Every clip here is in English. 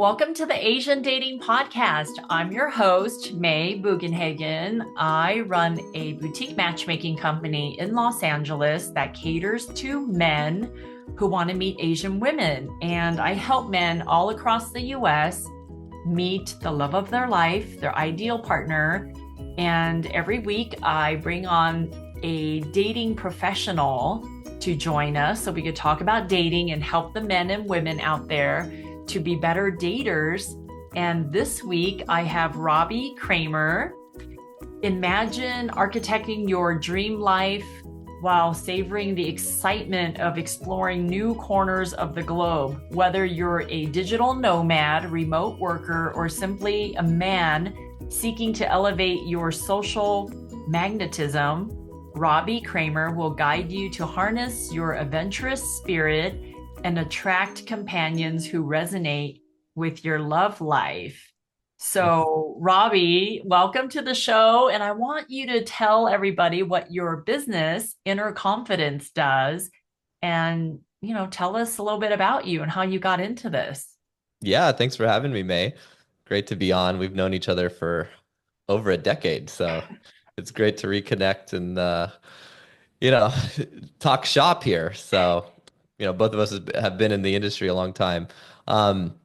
Welcome to the Asian Dating Podcast. I'm your host, May Bugenhagen. I run a boutique matchmaking company in Los Angeles that caters to men who want to meet Asian women. And I help men all across the US meet the love of their life, their ideal partner. And every week I bring on a dating professional to join us so we could talk about dating and help the men and women out there to be better daters. And this week I have Robbie Kramer. Imagine architecting your dream life while savoring the excitement of exploring new corners of the globe. Whether you're a digital nomad, remote worker, or simply a man seeking to elevate your social magnetism, Robbie Kramer will guide you to harness your adventurous spirit and attract companions who resonate with your love life. So, Robbie, welcome to the show. And I want you to tell everybody what your business, Inner Confidence, does. And, tell us a little bit about you and how you got into this. Yeah, thanks for having me, May. Great to be on. We've known each other for over a decade, so it's great to reconnect and you know, talk shop here. So, both of us have been in the industry a long time. Um,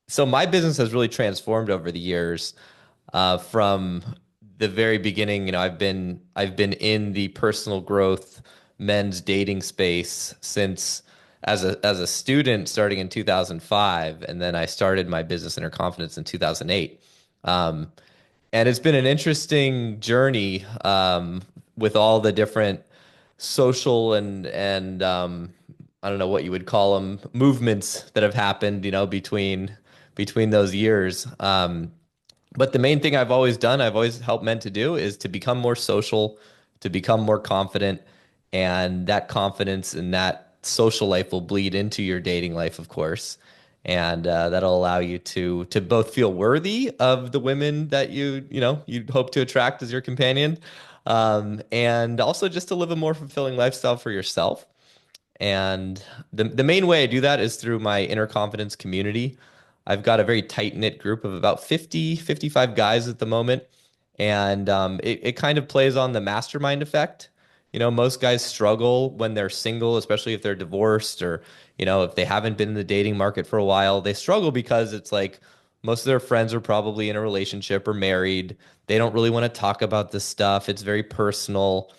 so my business has really transformed over the years. From the very beginning, I've been in the personal growth men's dating space since as a student starting in 2005, and then I started my business Inner Confidence in 2008. Um, and it's been an interesting journey with all the different social and I don't know what you would call them movements that have happened, between those years. But the main thing I've always done, I've always helped men to do is to become more social, to become more confident, and that confidence and that social life will bleed into your dating life, of course. And that'll allow you to both feel worthy of the women that you hope to attract as your companion, and also just to live a more fulfilling lifestyle for yourself. And the main way I do that is through my Inner Confidence community. I've got a very tight-knit group of about 50, 55 guys at the moment. And it kind of plays on the mastermind effect. Most guys struggle when they're single, especially if they're divorced or, if they haven't been in the dating market for a while. They struggle because it's like most of their friends are probably in a relationship or married. They don't really want to talk about this stuff. It's very personal.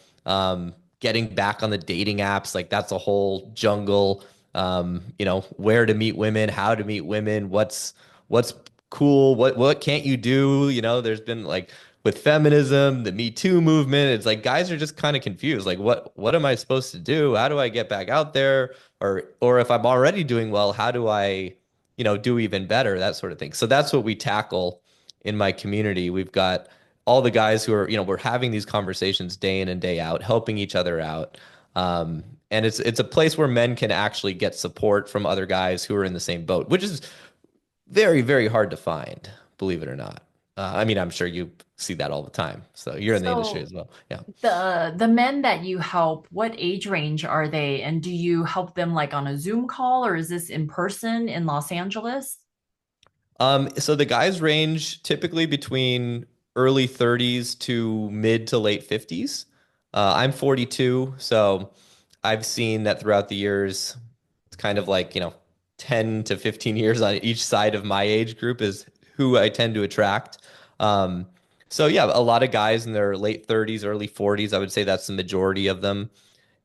Getting back on the dating apps, like that's a whole jungle. Where to meet women, how to meet women, what's cool, what can't you do? There's been like with feminism, the Me Too movement, it's like guys are just kind of confused. Like what am I supposed to do? How do I get back out there? Or if I'm already doing well, how do I, do even better? That sort of thing. So that's what we tackle in my community. We've got all the guys who are, we're having these conversations day in and day out, helping each other out. And it's a place where men can actually get support from other guys who are in the same boat, which is very, very hard to find, believe it or not. I mean, I'm sure you see that all the time. So you're in the industry So, as well. Yeah. the men that you help, what age range are they? And do you help them like on a Zoom call or is this in person in Los Angeles? So the guys range typically between early 30s to mid to late 50s. I'm 42, so I've seen that throughout the years. It's kind of like, 10 to 15 years on each side of my age group is who I tend to attract. Um, so yeah, a lot of guys in their late 30s, early 40s, I would say that's the majority of them.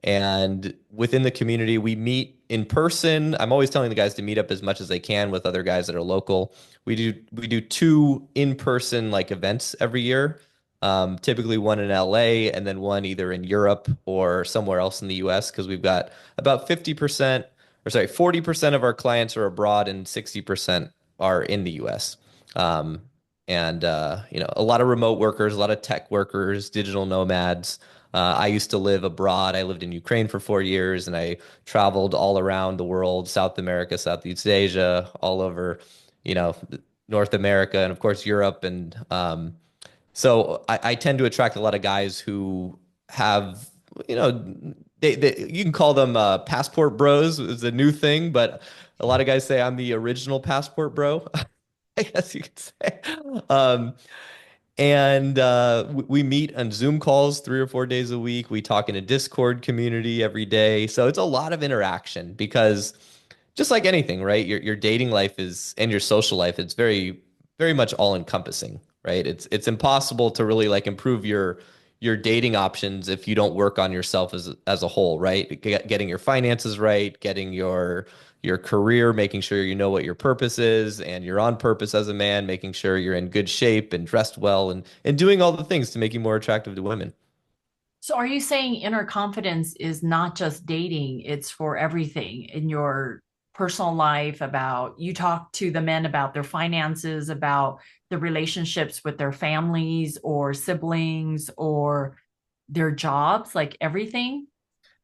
And within the community, we meet in person. I'm always telling the guys to meet up as much as they can with other guys that are local. We do two in-person like events every year. Typically one in LA and then one either in Europe or somewhere else in the US because we've got about 50% or sorry, 40% of our clients are abroad and 60% are in the US. Um, and a lot of remote workers, a lot of tech workers, digital nomads. I used to live abroad. I lived in Ukraine for 4 years and I traveled all around the world, South America, Southeast Asia, all over, you know, North America, and of course Europe. And so I tend to attract a lot of guys who have, you know, you can call them passport bros is a new thing, but A lot of guys say I'm the original passport bro, I guess you could say. Um, and we meet on Zoom calls 3 or 4 days a week. We talk in a Discord community every day. So it's a lot of interaction because just like anything, right? Your dating life is and your social life, it's very much all encompassing, right? It's impossible to really like improve your dating options if you don't work on yourself as a whole, right? Getting your finances right, getting your career, making sure you know what your purpose is and you're on purpose as a man, making sure you're in good shape and dressed well and doing all the things to make you more attractive to women. So are you saying inner confidence is not just dating, it's for everything in your personal life about you talk to the men about their finances, about the relationships with their families or siblings or their jobs, like everything?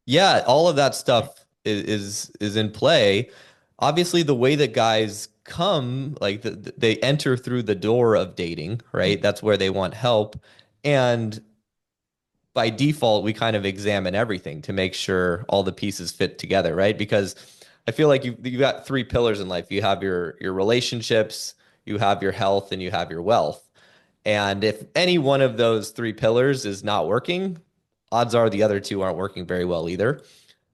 Yeah, all of that stuff is in play. Obviously, the way that guys come, like they enter through the door of dating, right? That's where they want help. And by default, we kind of examine everything to make sure all the pieces fit together, right? Because I feel like you've got three pillars in life. You have your relationships, you have your health, and you have your wealth. And if any one of those three pillars is not working, odds are the other two aren't working very well either.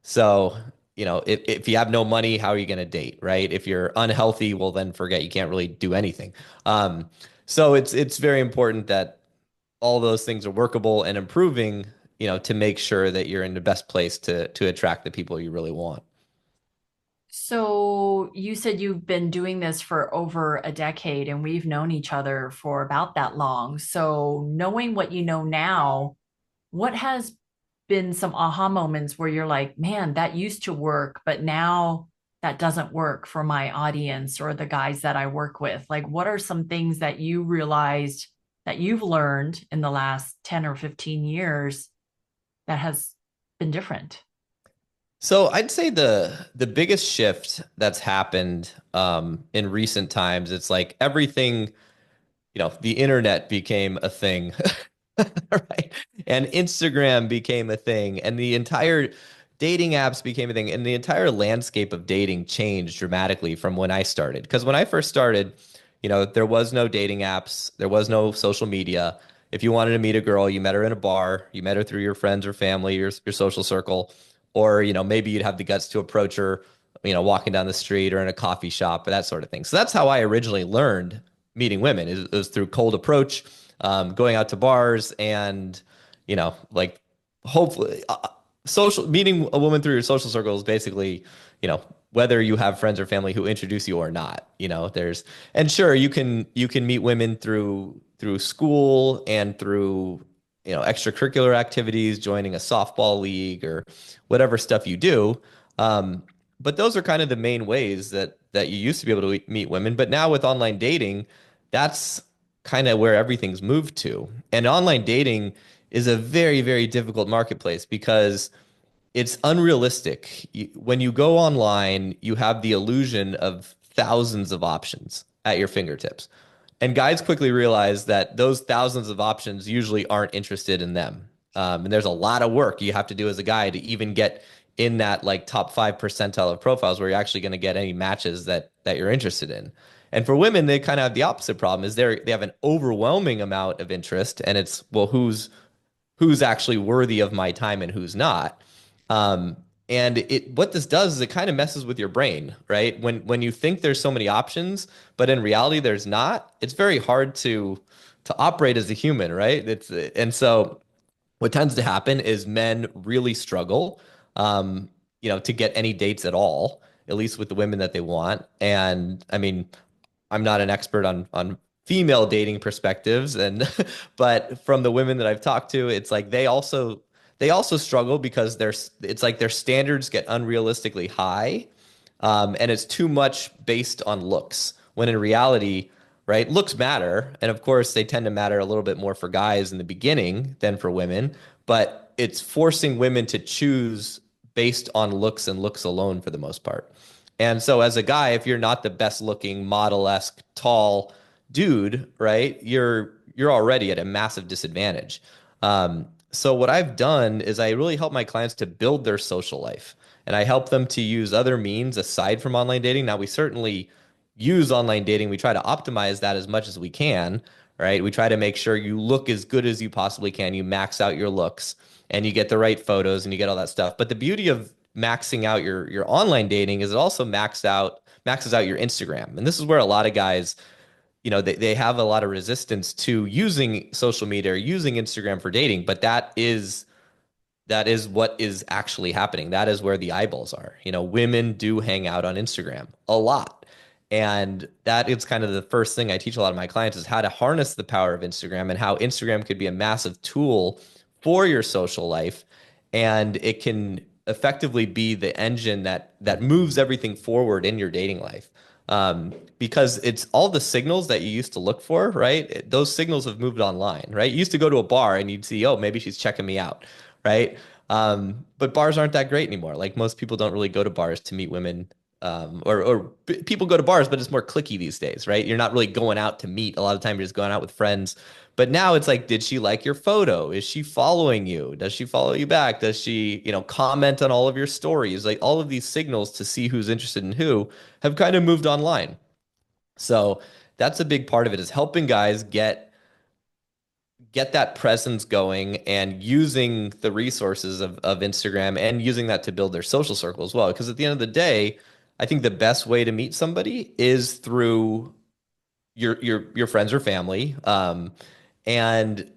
So, if you have no money, how are you going to date, right? If you're unhealthy, well, then forget you can't really do anything. So it's very important that all those things are workable and improving, to make sure that you're in the best place to attract the people you really want. So you said you've been doing this for over a decade and we've known each other for about that long. So knowing what you know now, what has been some aha moments where you're like, man, that used to work, but now that doesn't work for my audience or the guys that I work with? Like, what are some things that you realized that you've learned in the last 10 or 15 years that has been different? So I'd say the biggest shift that's happened in recent times, it's like everything, the internet became a thing, right? And Instagram became a thing, and the entire dating apps became a thing, and the entire landscape of dating changed dramatically from when I started. Because when I first started, there was no dating apps, there was no social media. If you wanted to meet a girl, you met her in a bar, you met her through your friends or family, your social circle, or maybe you'd have the guts to approach her, walking down the street or in a coffee shop, or that sort of thing. So that's how I originally learned meeting women. It was through cold approach, going out to bars, and like hopefully social meeting a woman through your social circle is basically, whether you have friends or family who introduce you or not. There's and sure you can meet women through school and through extracurricular activities, joining a softball league or whatever stuff you do. Um, but those are kind of the main ways that you used to be able to meet women. But now with online dating, that's kind of where everything's moved to. And online dating is a very, very difficult marketplace because it's unrealistic. When you go online, you have the illusion of thousands of options at your fingertips. And guys quickly realize that those thousands of options usually aren't interested in them. And there's a lot of work you have to do as a guy to even get in that like top 5 percentile of profiles where you're actually going to get any matches that you're interested in. And for women, they kind of have the opposite problem is they have an overwhelming amount of interest, and it's, well, who's actually worthy of my time and who's not. Um, and what this does is it kind of messes with your brain, right? When you think there's so many options, but in reality there's not, it's very hard to operate as a human, right? And so what tends to happen is men really struggle, to get any dates at all, at least with the women that they want. And I mean, I'm not an expert on female dating perspectives, and but from the women that I've talked to, it's like they also struggle because it's like their standards get unrealistically high, and it's too much based on looks. When in reality, right, looks matter, and of course they tend to matter a little bit more for guys in the beginning than for women, but it's forcing women to choose based on looks and looks alone for the most part. And so as a guy, if you're not the best looking model-esque tall dude, right, you're already at a massive disadvantage. So what I've done is I really help my clients to build their social life. And I help them to use other means aside from online dating. Now, we certainly use online dating. We try to optimize that as much as we can, right? We try to make sure you look as good as you possibly can. You max out your looks and you get the right photos and you get all that stuff. But the beauty of maxing out your online dating is it also maxes out your Instagram. And this is where a lot of guys, they have a lot of resistance to using social media or using Instagram for dating, but that is what is actually happening. That is where the eyeballs are. Women do hang out on Instagram a lot. And that is kind of the first thing I teach a lot of my clients is how to harness the power of Instagram and how Instagram could be a massive tool for your social life. And it can effectively be the engine that moves everything forward in your dating life. Because it's all the signals that you used to look for, right? Those signals have moved online, right? You used to go to a bar and you'd see, oh, maybe she's checking me out, right? But bars aren't that great anymore. Like most people don't really go to bars to meet women, or people go to bars, but it's more clicky these days, right? You're not really going out to meet. A lot of time you're just going out with friends. But now it's like, did she like your photo? Is she following you? Does she follow you back? Does she, comment on all of your stories? Like all of these signals to see who's interested in who have kind of moved online. So that's a big part of it is helping guys get that presence going and using the resources of Instagram and using that to build their social circle as well. Because at the end of the day, I think the best way to meet somebody is through your friends or family. And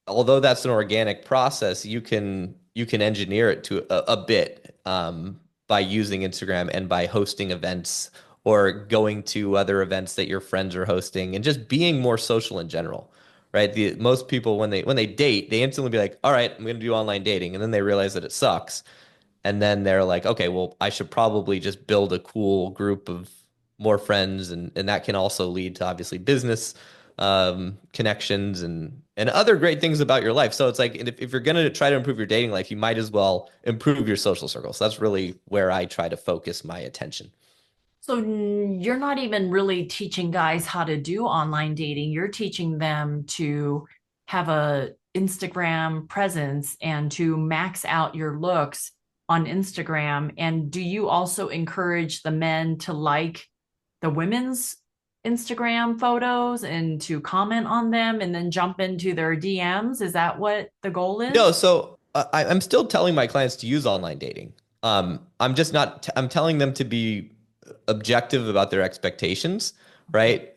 although that's an organic process, you can engineer it to a bit by using Instagram and by hosting events or going to other events that your friends are hosting and just being more social in general, right? Most people when they date, they instantly be like, "All right, I'm going to do online dating," and then they realize that it sucks, and then they're like, okay, well, I should probably just build a cool group of more friends, and that can also lead to obviously business connections and other great things about your life. So it's like if you're gonna try to improve your dating life, you might as well improve your social circle. So that's really where I try to focus my attention. So you're not even really teaching guys how to do online dating. You're teaching them to have a Instagram presence and to max out your looks on Instagram. And do you also encourage the men to like the women's Instagram photos and to comment on them and then jump into their DMs? Is that what the goal No, is? so I'm still telling my clients to use online dating. I'm just not, I'm telling them to be objective about their expectations, Okay. right?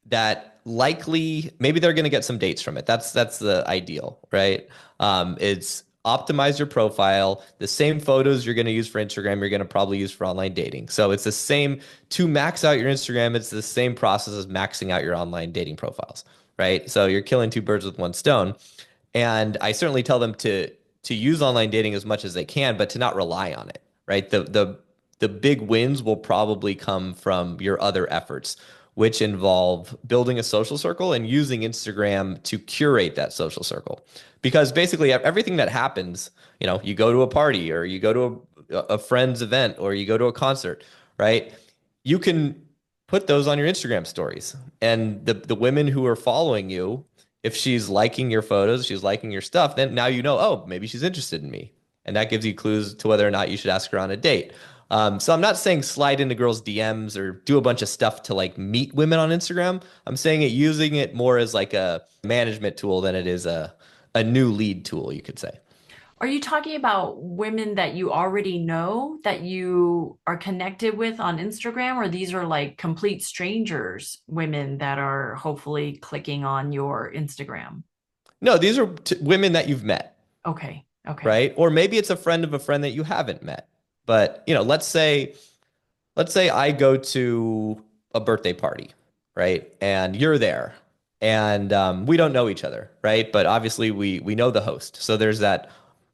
That likely, maybe they're going to get some dates from it. That's the ideal, right? It's optimize your profile. The same photos you're going to use for Instagram, you're going to probably use for online dating. So it's the same to max out your Instagram. It's the same process as maxing out your online dating profiles, right? So you're killing two birds with one stone. And I certainly tell them to use online dating as much as they can, but to not rely on it, right? The big wins will probably come from your other efforts, which involve building a social circle and using Instagram to curate that social circle. Because basically everything that happens, you go to a party or you go to a friend's event or you go to a concert, right? You can put those on your Instagram stories. And the women who are following you, if she's liking your photos, she's liking your stuff, then now oh, maybe she's interested in me. And that gives you clues to whether or not you should ask her on a date. So I'm not saying slide into girls' DMs or do a bunch of stuff to like meet women on Instagram. I'm saying using it more as like a management tool than it is a new lead tool, you could say. Are you talking about women that you already know that you are connected with on Instagram, or these are like complete strangers, women that are hopefully clicking on your Instagram? No, these are women that you've met, Okay, okay. right? Or maybe it's a friend of a friend that you haven't met. But, let's say I go to a birthday party, right? And you're there, and we don't know each other, right? But obviously we know the host, so there's that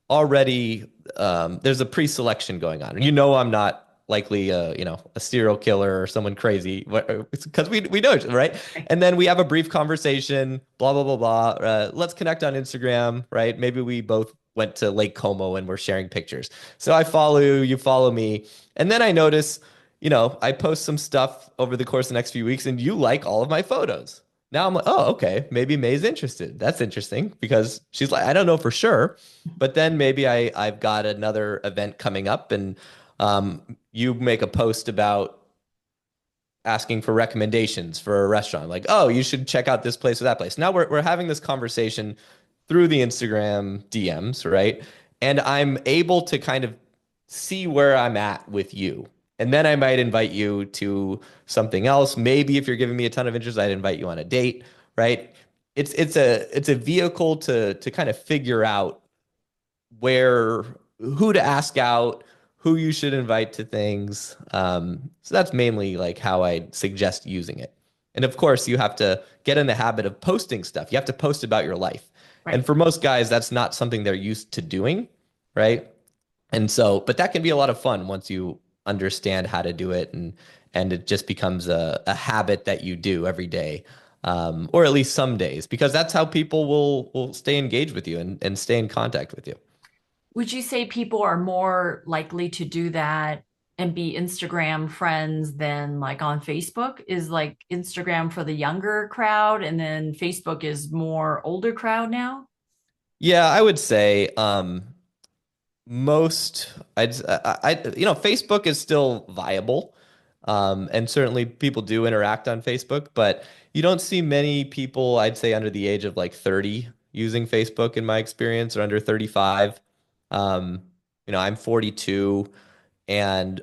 already. There's a pre-selection going on. I'm not likely a serial killer or someone crazy because we know each other, right? And then we have a brief conversation, blah blah blah blah. Let's connect on Instagram, right? Maybe we both went to Lake Como and we're sharing pictures. So I follow you, you follow me, and then I notice I post some stuff over the course of the next few weeks and you like all of my photos. Now I'm like, oh, okay, maybe May's interested. That's interesting because she's like, I don't know for sure, but then maybe I've got another event coming up and You make a post about asking for recommendations for a restaurant, like, oh, you should check out this place or that place. Now we're having this conversation through the Instagram DMs, right? And I'm able to kind of see where I'm at with you. And then I might invite you to something else. Maybe if you're giving me a ton of interest, I'd invite you on a date, right? It's a vehicle to kind of figure out where who to ask out, who you should invite to things. So that's mainly like how I suggest using it. And of course, you have to get in the habit of posting stuff. You have to post about your life. And Right. for most guys, that's not something they're used to doing, right? And so, but that can be a lot of fun once you understand how to do it, and it just becomes a habit that you do every day, or at least some days, because that's how people will stay engaged with you and stay in contact with you. Would you say people are more likely to do that and be Instagram friends than like on Facebook? Is like Instagram for the younger crowd and then Facebook is more older crowd now? Yeah, I would say most Facebook is still viable. And certainly people do interact on Facebook, but you don't see many people, I'd say under the age of like 30 using Facebook in my experience, or under 35. Um, I'm 42, and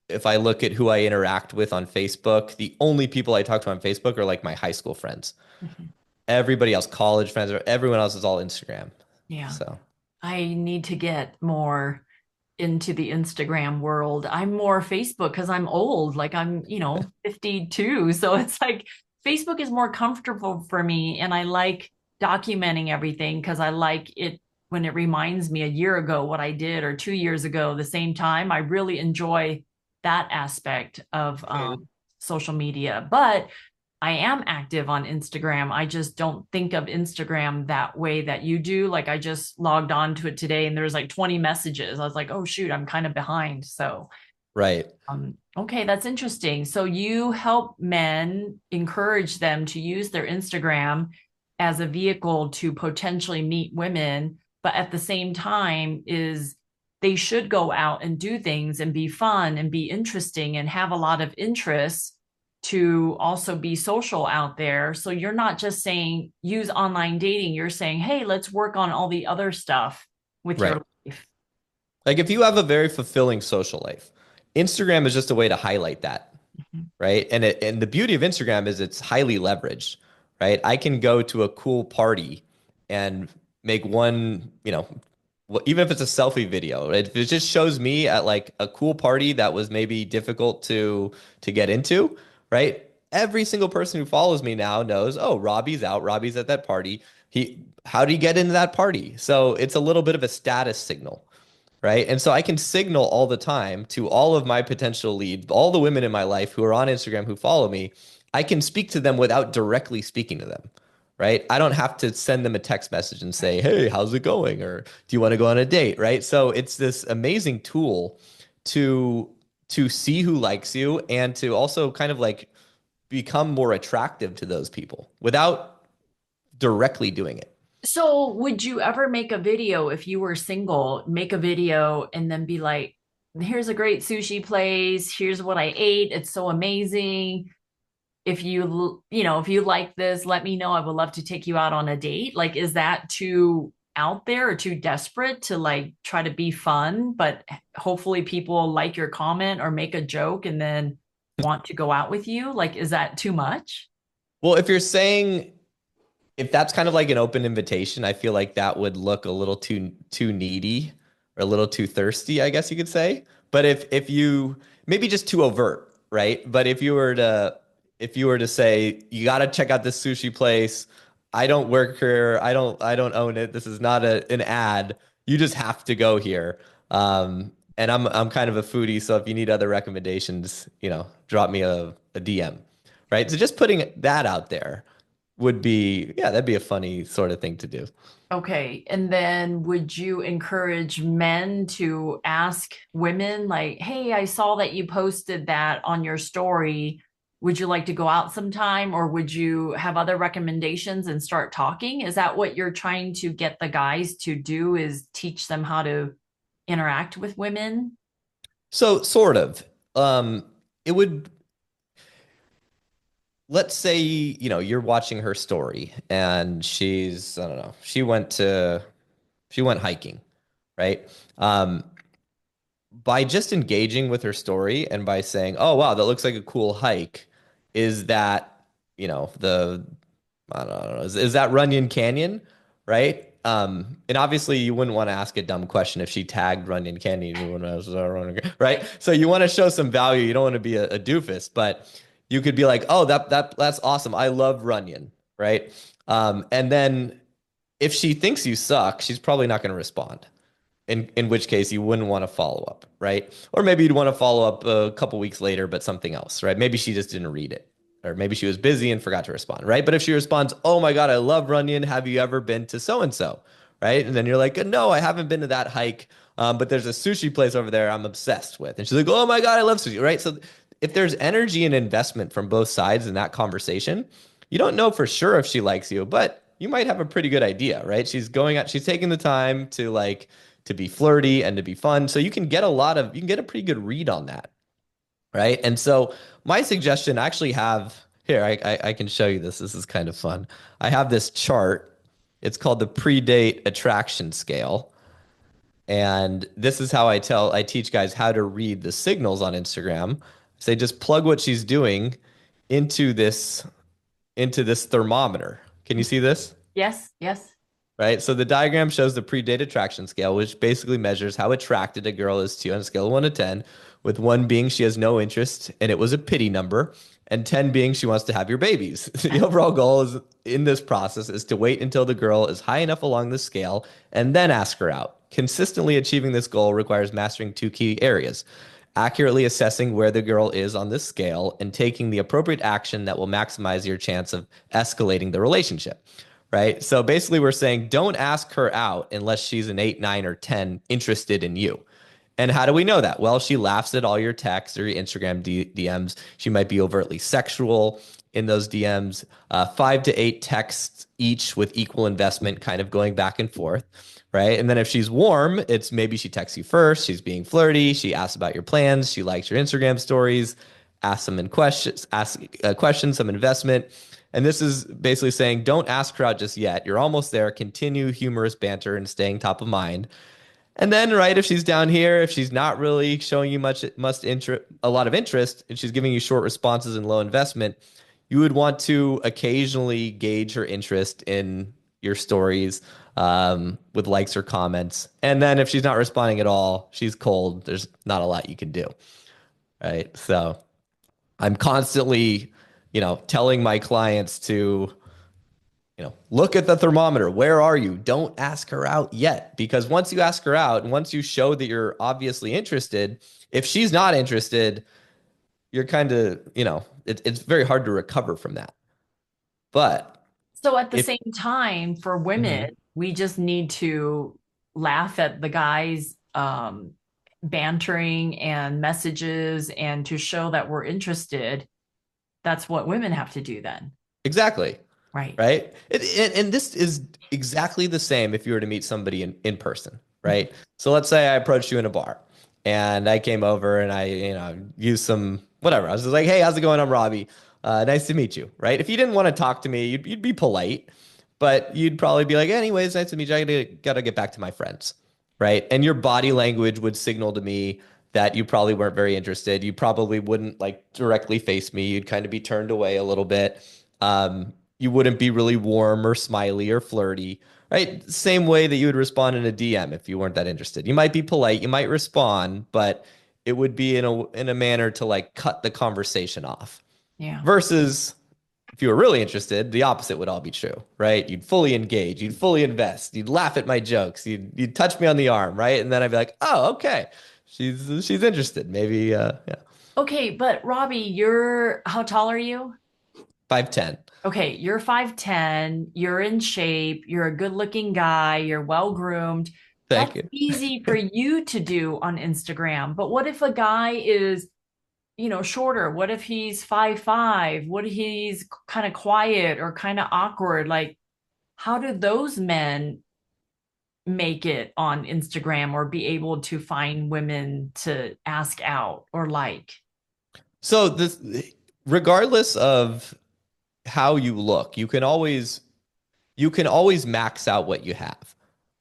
if I look at who I interact with on Facebook, the only people I talk to on Facebook are like my high school friends. Mhm. Everybody else, college friends, or everyone else is all Instagram. Yeah. So, I need to get more into the Instagram world. I'm more Facebook because I'm old. Like I'm, 52. So it's like Facebook is more comfortable for me. And I like documenting everything because I like it when it reminds me a year ago what I did or 2 years ago, the same time. I really enjoy that aspect of social media. But I am active on Instagram. I just don't think of Instagram that way that you do. Like I just logged on to it today and there's like 20 messages. I was like, oh shoot, I'm kind of behind. So, right. okay, that's interesting. So you help men encourage them to use their Instagram as a vehicle to potentially meet women, but at the same time is they should go out and do things and be fun and be interesting and have a lot of interests to also be social out there. So you're not just saying use online dating, you're saying, hey, let's work on all the other stuff with Right. your life. Like if you have a very fulfilling social life, Instagram is just a way to highlight that, Mhm. right? And the beauty of Instagram is it's highly leveraged, right? I can go to a cool party and make one, even if it's a selfie video, right? If it just shows me at like a cool party that was maybe difficult to get into, right? Every single person who follows me now knows, oh, Robbie's out, Robbie's at that party. How did he get into that party? So it's a little bit of a status signal, right? And so I can signal all the time to all of my potential leads, all the women in my life who are on Instagram who follow me. I can speak to them without directly speaking to them, right? I don't have to send them a text message and say, "Hey, how's it going?" or "Do you want to go on a date?" right? So it's this amazing tool to to see who likes you, and to also kind of like become more attractive to those people without directly doing it. So, would you ever make a video if you were single, make a video and then be like, here's a great sushi place, here's what I ate, it's so amazing. If if you like this, let me know. I would love to take you out on a date. Like, is that too out there or too desperate to like try to be fun, but hopefully people like your comment or make a joke and then want to go out with you? Like, is that too much? Well, if that's kind of like an open invitation, I feel like that would look a little too needy, or a little too thirsty, I guess you could say. But if you maybe just too overt, right? But if you were to say you got to check out this sushi place, I don't work here, I don't own it. This is not an ad. You just have to go here. And I'm kind of a foodie, so if you need other recommendations, drop me a DM, right? So just putting that out there would be, yeah, that'd be a funny sort of thing to do. Okay. And then would you encourage men to ask women, like, hey, I saw that you posted that on your story. Would you like to go out sometime? Or would you have other recommendations and start talking? Is that what you're trying to get the guys to do, is teach them how to interact with women? So sort of. It would, let's say, you're watching her story and I don't know, she went hiking, right? Um, by just engaging with her story and by saying, "Oh wow, that looks like a cool hike," is that, the I don't know, is that Runyon Canyon, right? And obviously you wouldn't want to ask a dumb question if she tagged Runyon Canyon, you wouldn't ask, "Is that Runyon?" Right? So you want to show some value. You don't want to be a doofus, but you could be like, "Oh, that's awesome. I love Runyon," right? And then if she thinks you suck, she's probably not going to respond. In which case you wouldn't want to follow up, right? Or maybe you'd want to follow up a couple weeks later, but something else, right? Maybe she just didn't read it, or maybe she was busy and forgot to respond, right? But if she responds, "Oh my God, I love Runyon. Have you ever been to so and so?" Right? And then you're like, "No, I haven't been to that hike, but there's a sushi place over there I'm obsessed with." And she's like, "Oh my God, I love sushi," right? So if there's energy and investment from both sides in that conversation, you don't know for sure if she likes you, but you might have a pretty good idea, right? She's taking the time to to be flirty and to be fun. So you can get a pretty good read on that, right? And so my suggestion, I actually have here, I can show you this. This is kind of fun. I have this chart. It's called the pre-date attraction scale. And this is how I teach guys how to read the signals on Instagram. Say just plug what she's doing into this thermometer. Can you see this? Yes, yes. Right? So the diagram shows the pre-date attraction scale, which basically measures how attracted a girl is to you on a scale of 1 to 10, with 1 being she has no interest and it was a pity number, and 10 being she wants to have your babies. The overall goal is in this process is to wait until the girl is high enough along the scale and then ask her out. Consistently achieving this goal requires mastering 2 key areas: accurately assessing where the girl is on this scale and taking the appropriate action that will maximize your chance of escalating the relationship, right? So basically, we're saying don't ask her out unless she's an 8, 9, or 10 interested in you. And how do we know that? Well, she laughs at all your texts or your Instagram DMs. She might be overtly sexual in those DMs. 5 to 8 texts each with equal investment, kind of going back and forth, right? And then if she's warm, it's maybe she texts you first. She's being flirty. She asks about your plans. She likes your Instagram stories. Ask questions, some investment. And this is basically saying, don't ask her out just yet. You're almost there. Continue humorous banter and staying top of mind. And then, right, if she's down here, if she's not really showing you a lot of interest, and she's giving you short responses and low investment, you would want to occasionally gauge her interest in your stories with likes or comments. And then if she's not responding at all, she's cold. There's not a lot you can do, right? So I'm constantly, telling my clients to look at the thermometer. Where are you? Don't ask her out yet. Because once you ask her out and once you show that you're obviously interested, if she's not interested, you're kind of, it's very hard to recover from that. But So at the if, same time, for women, Mhm. we just need to laugh at the guys bantering and messages and to show that we're interested. That's what women have to do then. Exactly. Right. Right? And this is exactly the same if you were to meet somebody in person, right? So let's say I approached you in a bar and I came over and I, used some whatever. I was just like, "Hey, how's it going? I'm Robbie. Nice to meet you," right? If you didn't want to talk to me, you'd be polite, but you'd probably be like, "Anyways, nice to meet you. I gotta get back to my friends," right? And your body language would signal to me that you probably weren't very interested. You probably wouldn't like directly face me. You'd kind of be turned away a little bit. You wouldn't be really warm or smiley or flirty, right? Same way that you would respond in a DM if you weren't that interested. You might be polite, you might respond, but it would be in a manner to like cut the conversation off. Yeah. Versus if you were really interested, the opposite would all be true, right? You'd fully engage, you'd fully invest, you'd laugh at my jokes, you'd touch me on the arm, right? And then I'd be like, "Oh, okay. She's interested. Maybe yeah. Okay, but Robbie, you're how tall are you? 5'10". Okay, you're 5'10, you're in shape, you're a good-looking guy, you're well-groomed. That's Thank you. easy for you to do on Instagram. But what if a guy is, shorter? What if he's 5'5"? What if he's kind of quiet or kind of awkward? Like, how do those men make it on Instagram or be able to find women to ask out or like? So this, regardless of how you look, you can always max out what you have,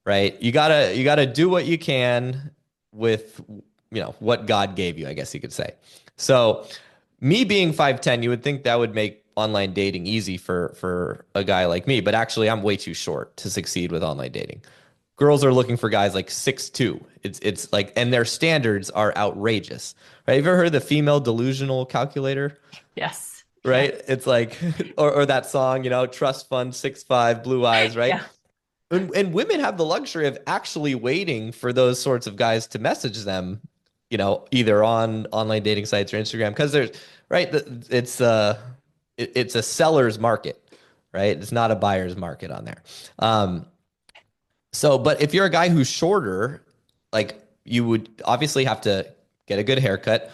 right? You gotta do what you can with what God gave you, I guess you could say. So me being 5'10", you would think that would make online dating easy for a guy like me, but actually I'm way too short to succeed with online dating. Girls are looking for guys like 6'2". It's like, and their standards are outrageous, right? Have you ever heard of the female delusional calculator? Yes. Yeah. Right? It's like, or that song, trust fund 6'5", blue eyes, right? Yeah. And women have the luxury of actually waiting for those sorts of guys to message them, either on online dating sites or Instagram, because there's, right, it's a seller's market, right? It's not a buyer's market on there. Um, but if you're a guy who's shorter, like you would obviously have to get a good haircut,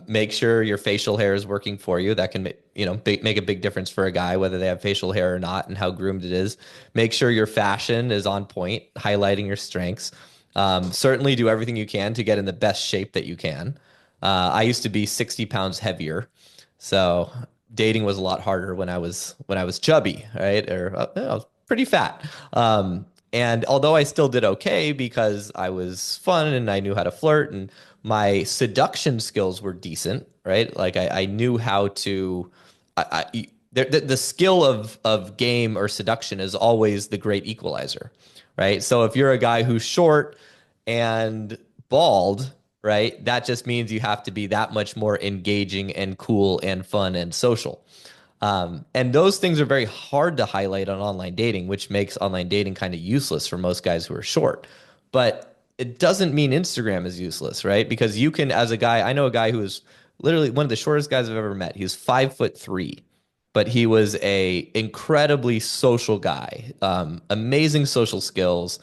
make sure your facial hair is working for you. That can, make a big difference for a guy, whether they have facial hair or not, and how groomed it is. Make sure your fashion is on point, highlighting your strengths. Certainly do everything you can to get in the best shape that you can. I used to be 60 pounds heavier, so dating was a lot harder when I was chubby, right? Or pretty fat. And although I still did okay because I was fun and I knew how to flirt and my seduction skills were decent, right? Like I knew how to, the skill of game or seduction is always the great equalizer, right? So if you're a guy who's short and bald, right, that just means you have to be that much more engaging and cool and fun and social. And those things are very hard to highlight on online dating, which makes online dating kind of useless for most guys who are short. But it doesn't mean Instagram is useless, right? Because you can, as a guy, I know a guy who is literally one of the shortest guys I've ever met. He's 5'3", but he was a incredibly social guy, amazing social skills.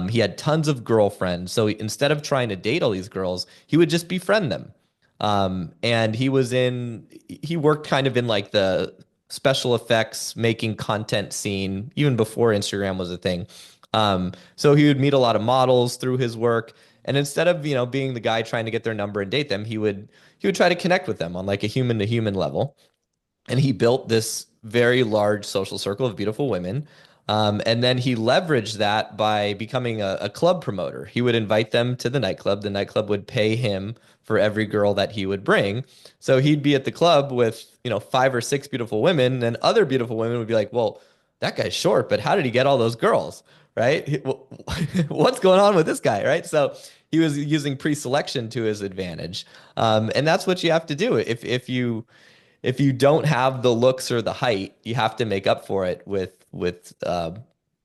He had tons of girlfriends. So instead of trying to date all these girls, he would just befriend them. And he worked kind of in like the special effects making content scene even before Instagram was a thing. So he would meet a lot of models through his work. And instead of, being the guy trying to get their number and date them, he would try to connect with them on like a human to human level. And he built this very large social circle of beautiful women. And then he leveraged that by becoming a club promoter. He would invite them to the nightclub. The nightclub would pay him for every girl that he would bring. So he'd be at the club with, five or six beautiful women, and other beautiful women would be like, well, that guy's short, but how did he get all those girls? Right? What's going on with this guy? Right? So he was using pre-selection to his advantage. And that's what you have to do. If you don't have the looks or the height, you have to make up for it with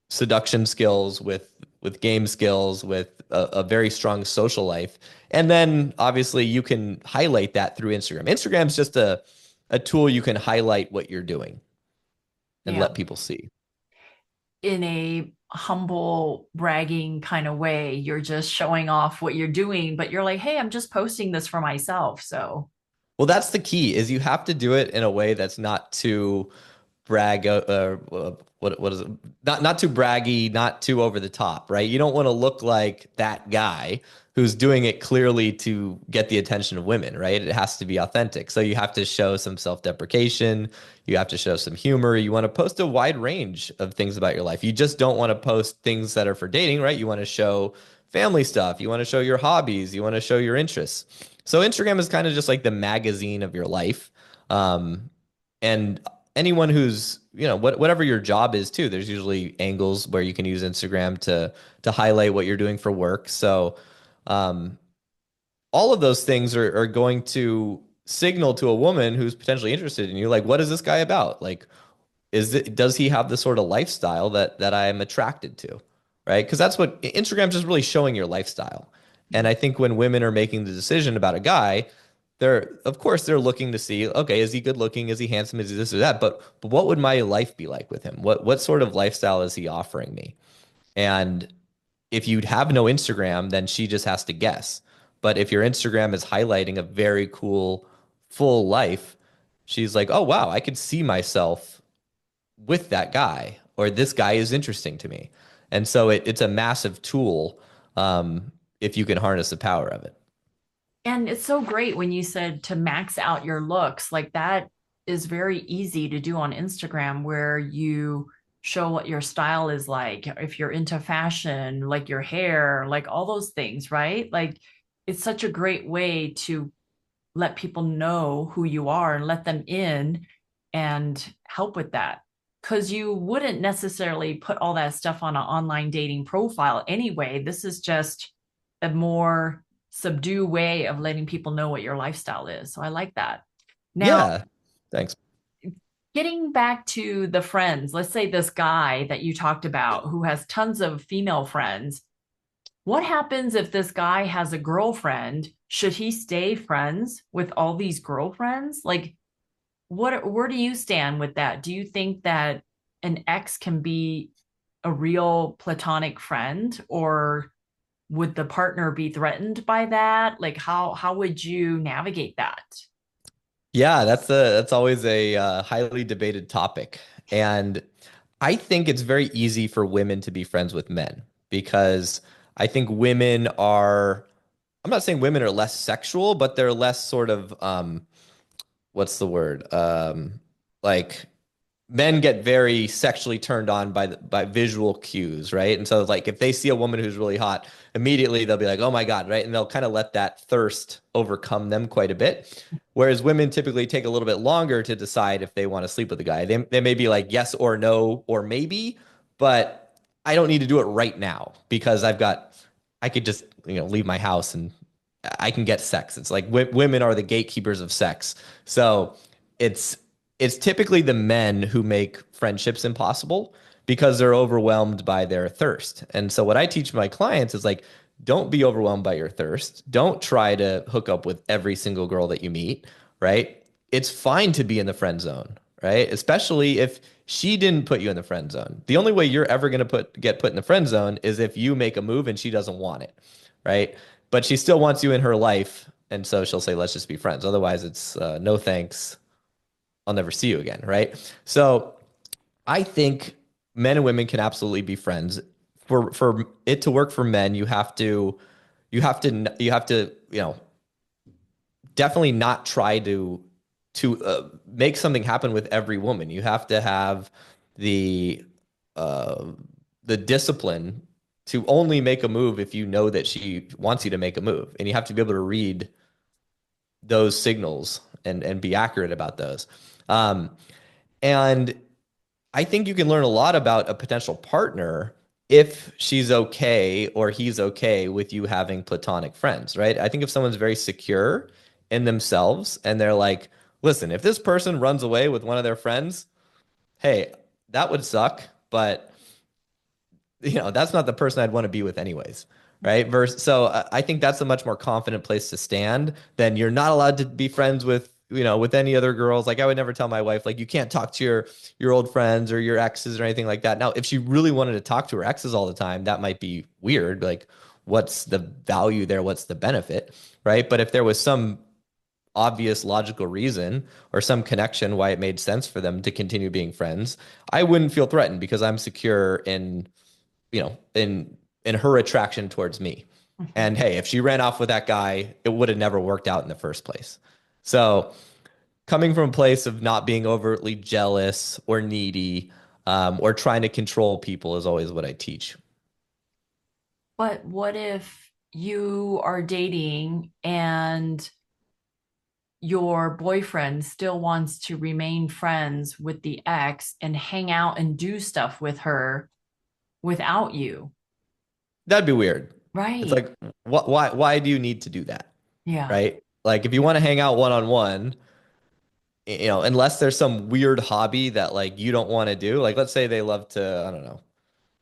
seduction skills, with game skills, with a very strong social life, and then obviously you can highlight that through Instagram. Instagram's just a tool you can highlight what you're doing and Yeah. let people see. In a humble bragging kind of way, you're just showing off what you're doing, but you're like, hey, I'm just posting this for myself. So, Well, that's the key is you have to do it in a way that's not too brag what is it? Not too braggy, not too over the top, right? You don't want to look like that guy who's doing it clearly to get the attention of women, right? It has to be authentic. So you have to show some self-deprecation, you have to show some humor. You want to post a wide range of things about your life. You just don't want to post things that are for dating, right? You want to show family stuff, you want to show your hobbies, you want to show your interests. So Instagram is kind of just like the magazine of your life. And anyone who's, whatever your job is too, there's usually angles where you can use Instagram to highlight what you're doing for work. So um, all of those things are going to signal to a woman who's potentially interested in you, like, what is this guy about? Like, does he have the sort of lifestyle that I am attracted to? Right? Because that's what Instagram's just really showing your lifestyle. And I think when women are making the decision about a guy, of course they're looking to see, okay, is he good looking? Is he handsome? Is he this or that? But what would my life be like with him? What sort of lifestyle is he offering me? And if you have no Instagram, then she just has to guess. But if your Instagram is highlighting a very cool, full life, she's like, oh, wow, I could see myself with that guy, or this guy is interesting to me. And so it's a massive tool if you can harness the power of it. And it's so great when you said to max out your looks. Like that is very easy to do on Instagram, where you show what your style is like. If you're into fashion, like your hair, like all those things, right? Like it's such a great way to let people know who you are and let them in and help with that. Because you wouldn't necessarily put all that stuff on an online dating profile anyway. This is just a more subdued way of letting people know what your lifestyle is. So I like that. Now, Yeah. Thanks. getting back to the friends, let's say this guy that you talked about who has tons of female friends. What happens if this guy has a girlfriend? Should he stay friends with all these girlfriends? Like, where do you stand with that? Do you think that an ex can be a real platonic friend, or would the partner be threatened by that? Like, how would you navigate that? Yeah, that's always a highly debated topic. And I think it's very easy for women to be friends with men because I think women are, I'm not saying women are less sexual, but they're less sort of what's the word? Like men get very sexually turned on by visual cues, right? And so like if they see a woman who's really hot, immediately they'll be like, "Oh my God," right? And they'll kind of let that thirst overcome them quite a bit. Whereas women typically take a little bit longer to decide if they want to sleep with a guy. They may be like yes or no or maybe, but I don't need to do it right now because I could just, leave my house and I can get sex. It's like women are the gatekeepers of sex. So it's it's typically the men who make friendships impossible because they're overwhelmed by their thirst. And so what I teach my clients is like, don't be overwhelmed by your thirst. Don't try to hook up with every single girl that you meet, right? It's fine to be in the friend zone, right? Especially if she didn't put you in the friend zone. The only way you're ever going to get put in the friend zone is if you make a move and she doesn't want it, right? But she still wants you in her life, and so she'll say, "Let's just be friends." Otherwise, it's no thanks. I'll never see you again, right? So I think men and women can absolutely be friends. For it to work for men, you have to definitely not try to make something happen with every woman. You have to have the uh, the discipline to only make a move if you know that she wants you to make a move, and you have to be able to read those signals and be accurate about those. Um, and I think you can learn a lot about a potential partner if she's okay or he's okay with you having platonic friends, right? I think if someone's very secure in themselves and they're like, listen, if this person runs away with one of their friends, hey, that would suck, but that's not the person I'd want to be with anyways, right? So I think that's a much more confident place to stand than you're not allowed to be friends with any other girls. Like I would never tell my wife, like, you can't talk to your old friends or your exes or anything like that. Now, if she really wanted to talk to her exes all the time, that might be weird. Like, what's the value there? What's the benefit, right? But if there was some obvious logical reason or some connection why it made sense for them to continue being friends, I wouldn't feel threatened because I'm secure in her attraction towards me. Mhm. And hey, if she ran off with that guy, it would have never worked out in the first place. So coming from a place of not being overtly jealous or needy, or trying to control people is always what I teach. But what if you are dating and your boyfriend still wants to remain friends with the ex and hang out and do stuff with her without you? That'd be weird. It's Right. like, why do you need to do that? Yeah. Right? Like if you want to hang out one on one, unless there's some weird hobby that like you don't want to do, like let's say they love to, I don't know,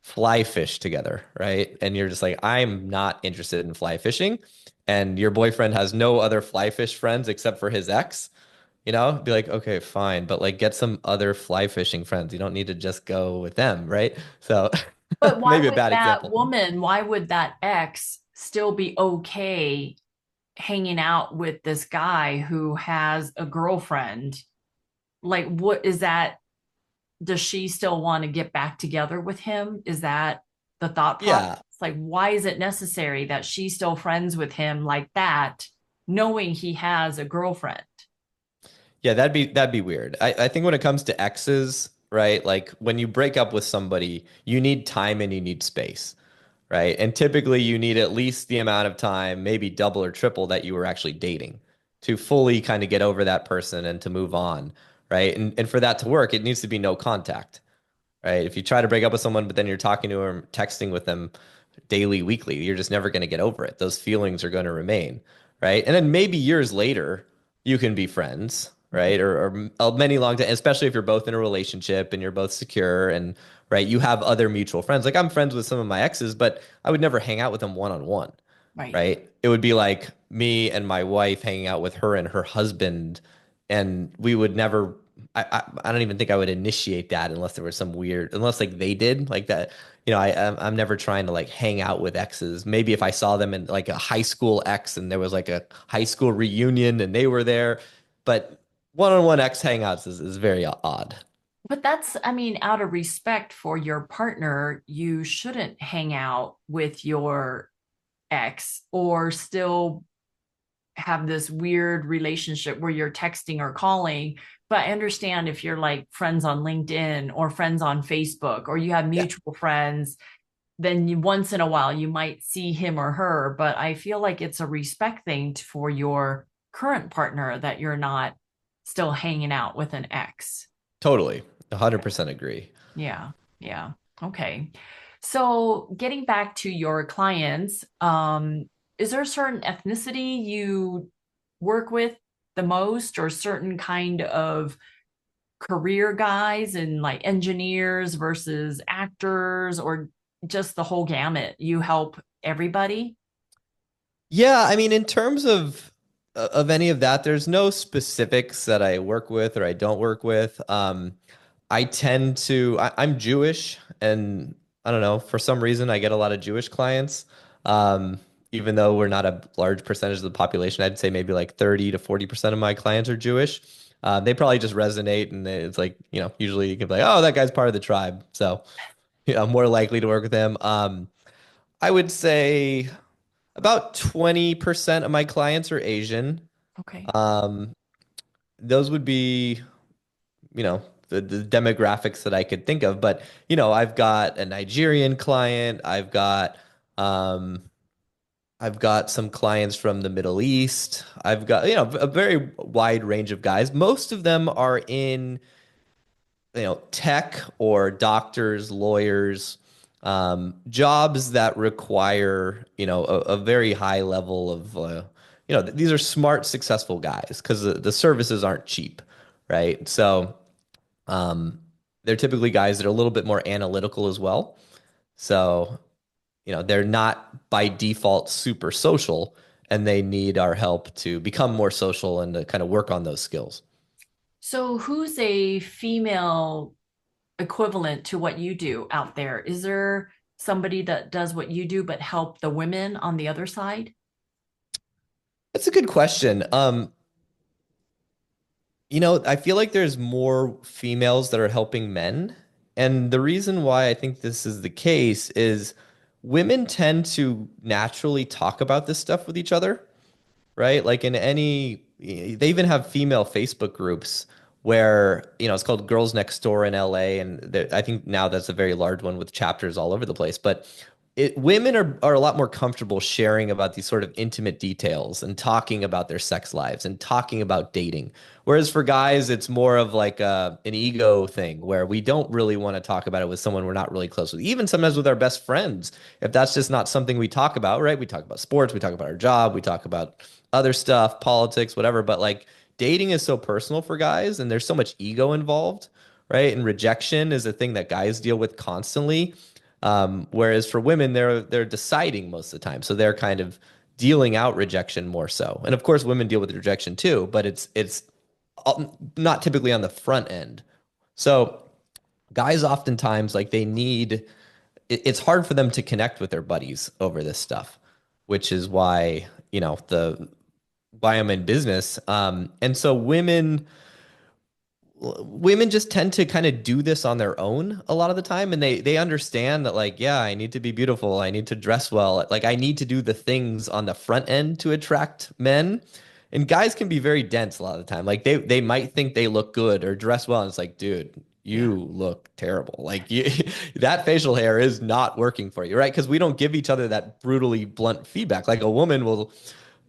fly fish together, right? And you're just like, I'm not interested in fly fishing. And your boyfriend has no other fly fish friends except for his ex, be like, okay, fine, but like get some other fly fishing friends. You don't need to just go with them, right? So But why maybe a would bad that example. woman, why would that ex still be okay hanging out with this guy who has a girlfriend? Like, what is that? Does she still want to get back together with him? Is that? the thought process. Yeah. Like, why is it necessary that she's still friends with him like that, knowing he has a girlfriend? Yeah, that'd be weird. I think when it comes to exes, right? Like when you break up with somebody, you need time and you need space, right? And typically you need at least the amount of time, maybe double or triple that you were actually dating to fully kind of get over that person and to move on, right? And for that to work, it needs to be no contact, right? If you try to break up with someone, but then you're talking to them, texting with them daily, weekly, you're just never going to get over it. Those feelings are going to remain, right? And then maybe years later, you can be friends, Mhm. right? Or many long time, especially if you're both in a relationship and you're both secure and right, you have other mutual friends. Like I'm friends with some of my exes, but I would never hang out with them one on one, Right. right? It would be like me and my wife hanging out with her and her husband, and we would never. I don't even think I would initiate that unless there was some weird, unless like they did like that. I'm never trying to like hang out with exes. Maybe if I saw them in like a high school ex and there was like a high school reunion and they were there, but one-on-one ex hangouts is very odd. But that's, I mean, out of respect for your partner, you shouldn't hang out with your ex or still have this weird relationship where you're texting or calling. But I understand if you're like friends on LinkedIn or friends on Facebook or you have Yeah, mutual friends, then once in a while you might see him or her. But I feel like it's a respect thing for your current partner that you're not still hanging out with an ex. totally. 100% agree. Yeah, yeah. Okay. So getting back to your clients, is there a certain ethnicity you work with the most or certain kind of career guys and like engineers versus actors or just the whole gamut? You help everybody? Yeah, I mean, in terms of any of that, there's no specifics that I work with or I don't work with. I'm Jewish, and I don't know, for some reason, I get a lot of Jewish clients. Um, Even though we're not a large percentage of the population, I'd say maybe like 30 to 40% of my clients are Jewish. They probably just resonate, and it's like, usually you can be like, oh, that guy's part of the tribe. So, I'm more likely to work with them. I would say about 20% of my clients are Asian. Okay. Um, those would be, you know, the demographics that I could think of. But, I've got a Nigerian client. I've got some clients from the Middle East. I've got, a very wide range of guys. Most of them are in tech or doctors, lawyers, jobs that require, a very high level of, these are smart, successful guys because the services aren't cheap, right? So um, they're typically guys that are a little bit more analytical as well. So, they're not by default super social and they need our help to become more social and to kind of work on those skills. So who's a female equivalent to what you do out there? Is there somebody that does what you do but help the women on the other side? That's a good question. I feel like there's more females that are helping men. And the reason why I think this is the case is women tend to naturally talk about this stuff with each other, right? Like they even have female Facebook groups where, it's called Girls Next Door in LA. And I think now that's a very large one with chapters all over the place. But women are a lot more comfortable sharing about these sort of intimate details and talking about their sex lives and talking about dating. Whereas for guys, it's more of like an ego thing where we don't really want to talk about it with someone we're not really close with. Even sometimes with our best friends, if that's just not something we talk about, right? We talk about sports, we talk about our job, we talk about other stuff, politics, whatever. But like dating is so personal for guys and there's so much ego involved, right? And rejection is a thing that guys deal with constantly. Whereas for women, they're deciding most of the time. So they're kind of dealing out rejection more so. And of course, women deal with rejection too, but it's not typically on the front end. So guys oftentimes like it's hard for them to connect with their buddies over this stuff, which is why, the why I'm in business. And so women women just tend to kind of do this on their own a lot of the time, and they understand that, like, yeah, I need to be beautiful, I need to dress well, like I need to do the things on the front end to attract men. And guys can be very dense a lot of the time. Like they might think they look good or dress well, and it's like, dude, Yeah. you look terrible. Like you, that facial hair is not working for you, right? Because we don't give each other that brutally blunt feedback. Like a woman will,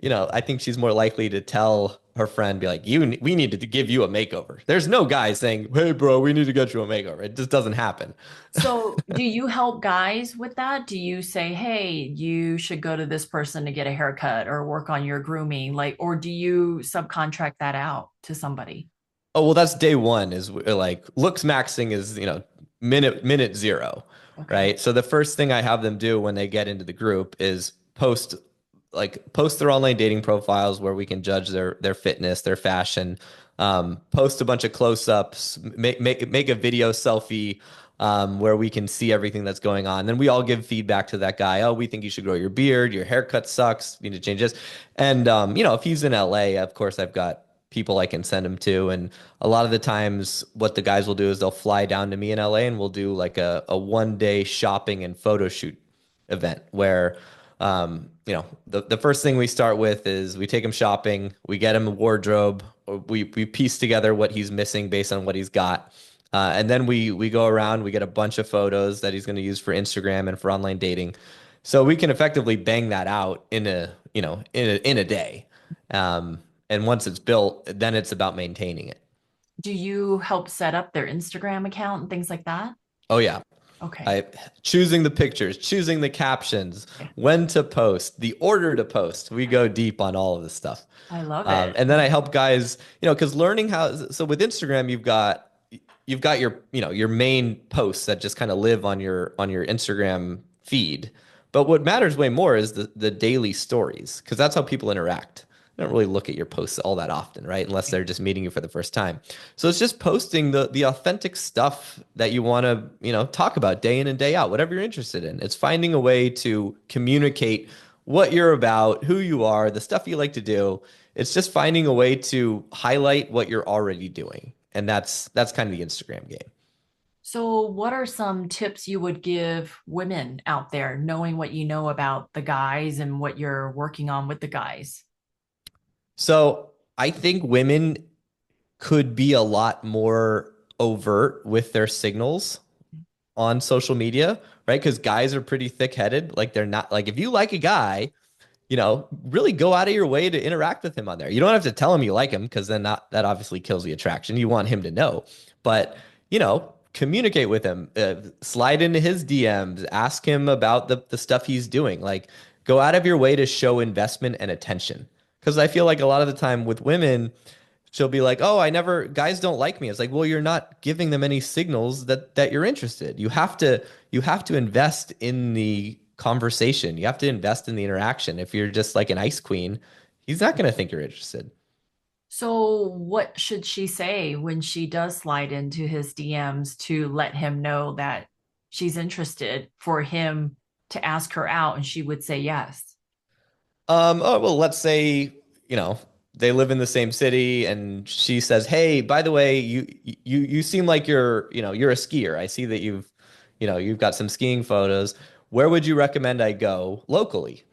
I think she's more likely to tell her friend, be like, we need to give you a makeover. There's no guy saying, hey, bro, we need to get you a makeover. It just doesn't happen. So, do you help guys with that? Do you say, hey, you should go to this person to get a haircut or work on your grooming? Like, or do you subcontract that out to somebody? Oh, well, that's day one is like looks maxing is, minute zero, Okay. right? So the first thing I have them do when they get into the group is post their online dating profiles where we can judge their fitness, their fashion, post a bunch of close-ups, make a video selfie where we can see everything that's going on. Then we all give feedback to that guy. Oh, we think you should grow your beard. Your haircut sucks. You need to change this. And if he's in LA, of course, I've got people I can send him to. And a lot of the times, what the guys will do is they'll fly down to me in LA and we'll do like a 1 day shopping and photo shoot event where the first thing we start with is we take him shopping, we get him a wardrobe, or we piece together what he's missing based on what he's got. And then we go around, we get a bunch of photos that he's going to use for Instagram and for online dating. So we can effectively bang that out in a day. And once it's built, then it's about maintaining it. Do you help set up their Instagram account and things like that? Oh yeah. Okay. I choosing the pictures, choosing the captions, Yeah. when to post, the order to post. We go deep on all of this stuff. I love it. And then I help guys, because learning how, so with Instagram, you've got your main posts that just kind of live on your Instagram feed. But what matters way more is the daily stories, because that's how people interact. They don't really look at your posts all that often, right? Unless they're just meeting you for the first time. So it's just posting the authentic stuff that you want to, talk about day in and day out, whatever you're interested in. It's finding a way to communicate what you're about, who you are, the stuff you like to do. It's just finding a way to highlight what you're already doing. And that's kind of the Instagram game. So, what are some tips you would give women out there, knowing what you know about the guys and what you're working on with the guys? So I think women could be a lot more overt with their signals on social media, right? Because guys are pretty thick-headed. Like they're not like if you like a guy, really go out of your way to interact with him on there. You don't have to tell him you like him because then that obviously kills the attraction. You want him to know, but communicate with him, slide into his DMs, ask him about the stuff he's doing. Like go out of your way to show investment and attention. Because I feel like a lot of the time with women, she'll be like, "Oh, guys don't like me." It's like, well, you're not giving them any signals that you're interested. You have to invest in the conversation. You have to invest in the interaction. If you're just like an ice queen, he's not going to think you're interested. So, what should she say when she does slide into his DMs to let him know that she's interested for him to ask her out and she would say yes? Oh, well, let's say, you know, they live in the same city and she says, "Hey, by the way, you seem like you're a skier. I see that you've got some skiing photos. Where would you recommend I go locally?"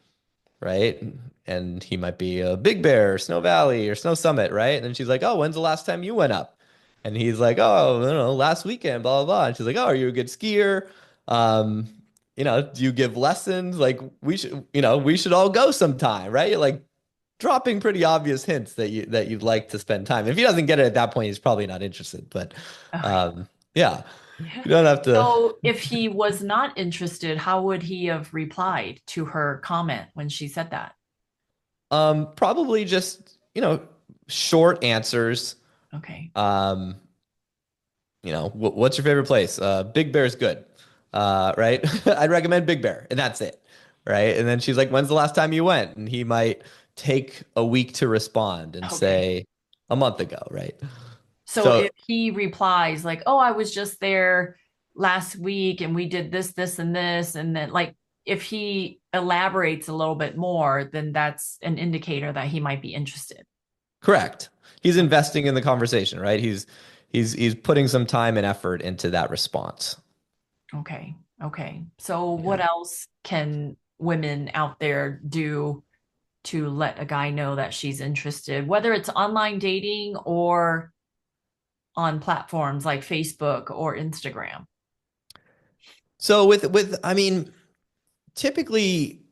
Right? And he might be a Big Bear, or Snow Valley, or Snow Summit, right? And then she's like, "Oh, when's the last time you went up?" And he's like, "Oh, I don't know, last weekend, blah blah blah." And she's like, "Oh, are you a good skier? Um, do you give lessons? Like we should all go sometime, right?" Like dropping pretty obvious hints that you'd like to spend time. If he doesn't get it at that point, he's probably not interested. But Okay. yeah, you don't have to. So, if he was not interested, how would he have replied to her comment when she said that? Probably just short answers. Okay. Um, what's your favorite place? Big Bear's good. Right? I'd recommend Big Bear, and that's it. Right? And then she's like, "When's the last time you went?" And he might take a week to respond and Okay. say a month ago, right? So So if he replies like, "Oh, I was just there last week and we did this, this, and this," and then like if he elaborates a little bit more, then that's an indicator that he might be interested. correct. He's Okay. investing in the conversation, right? he's putting some time and effort into that response. Okay. Okay. So Yeah. what else can women out there do to let a guy know that she's interested, whether it's online dating or on platforms like Facebook or Instagram? So I mean, typically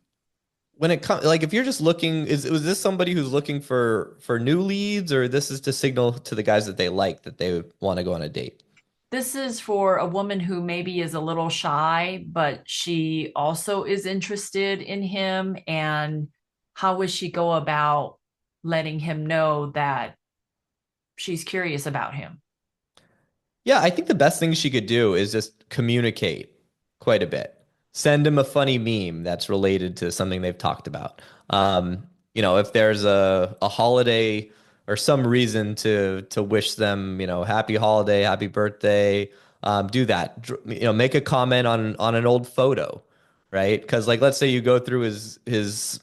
when it comes like if you're just looking, is was this somebody who's looking for new leads, or this is to signal to the guys that they like that they want to go on a date? This is for a woman who maybe is a little shy, but she also is interested in him. And how would she go about letting him know that she's curious about him? Yeah, I think the best thing she could do is just communicate quite a bit. Send him a funny meme that's related to something they've talked about. If there's a holiday or some reason to wish them, happy holiday, happy birthday, do that. Make a comment on an old photo, right? Because like let's say you go through his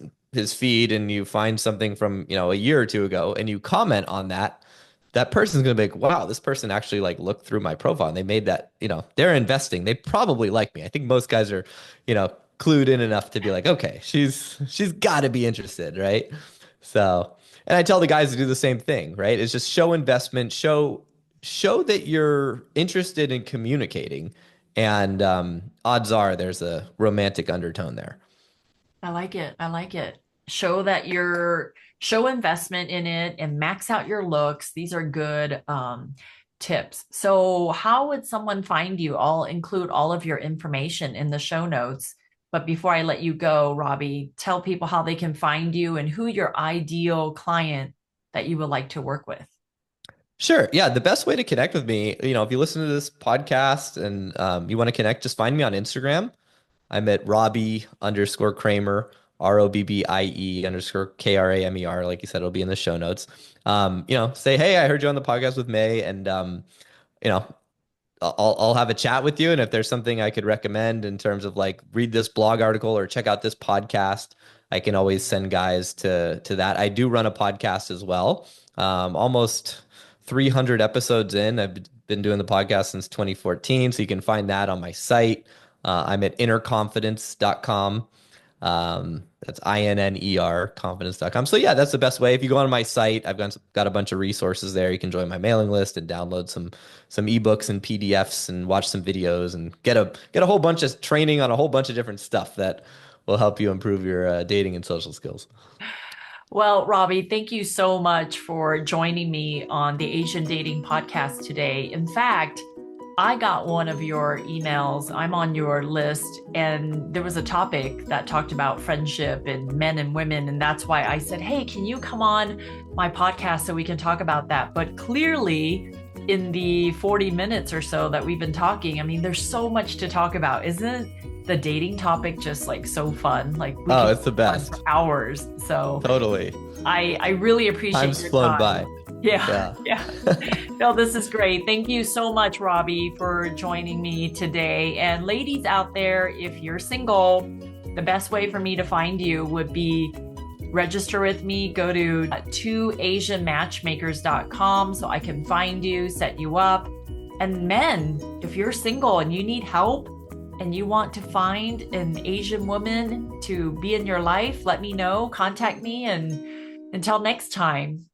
feed and you find something from, a year or two ago and you comment on that person's gonna be like, wow, this person actually like looked through my profile and they made that, they're investing. They probably like me. I think most guys are, clued in enough to be like, okay, she's got to be interested, right? So, and I tell the guys to do the same thing, right? It's just show investment, show that you're interested in communicating, and odds are there's a romantic undertone there. I like it. I like it. Show that you're show investment in it and max out your looks. These are good tips. So, how would someone find you? I'll include all of your information in the show notes. But before I let you go, Robbie, tell people how they can find you and who your ideal client that you would like to work with. Sure. Yeah. The best way to connect with me, if you listen to this podcast and you want to connect, just find me on Instagram. I'm at Robbie_Kramer, ROBBIE_KRAMER. Like you said, it'll be in the show notes. Say, hey, I heard you on the podcast with May, and you know, I'll have a chat with you, and if there's something I could recommend in terms of like read this blog article or check out this podcast, I can always send guys to that. I do run a podcast as well. Almost 300 episodes in. I've been doing the podcast since 2014, so you can find that on my site. I'm at innerconfidence.com. That's INNER confidence.com. So yeah, that's the best way. If you go on my site, I've got a bunch of resources there. You can join my mailing list and download some ebooks and PDFs and watch some videos and get a whole bunch of training on a whole bunch of different stuff that will help you improve your dating and social skills. Well, Robbie, thank you so much for joining me on the Asian Dating Podcast today. In fact, I got one of your emails. I'm on your list, and there was a topic that talked about friendship and men and women. And that's why I said, hey, can you come on my podcast so we can talk about that? But clearly, in the 40 minutes or so that we've been talking, I mean, there's so much to talk about. Isn't the dating topic just like so fun? Like, we Oh, can it's the best. for hours. So Totally. I really appreciate Time's your flown time. by. Yeah, Yeah. yeah. No, this is great. Thank you so much, Robbie, for joining me today. And ladies out there, if you're single, the best way for me to find you would be register with me. Go to 2asianmatchmakers.com so I can find you, set you up. And men, if you're single and you need help and you want to find an Asian woman to be in your life, let me know. Contact me. And until next time,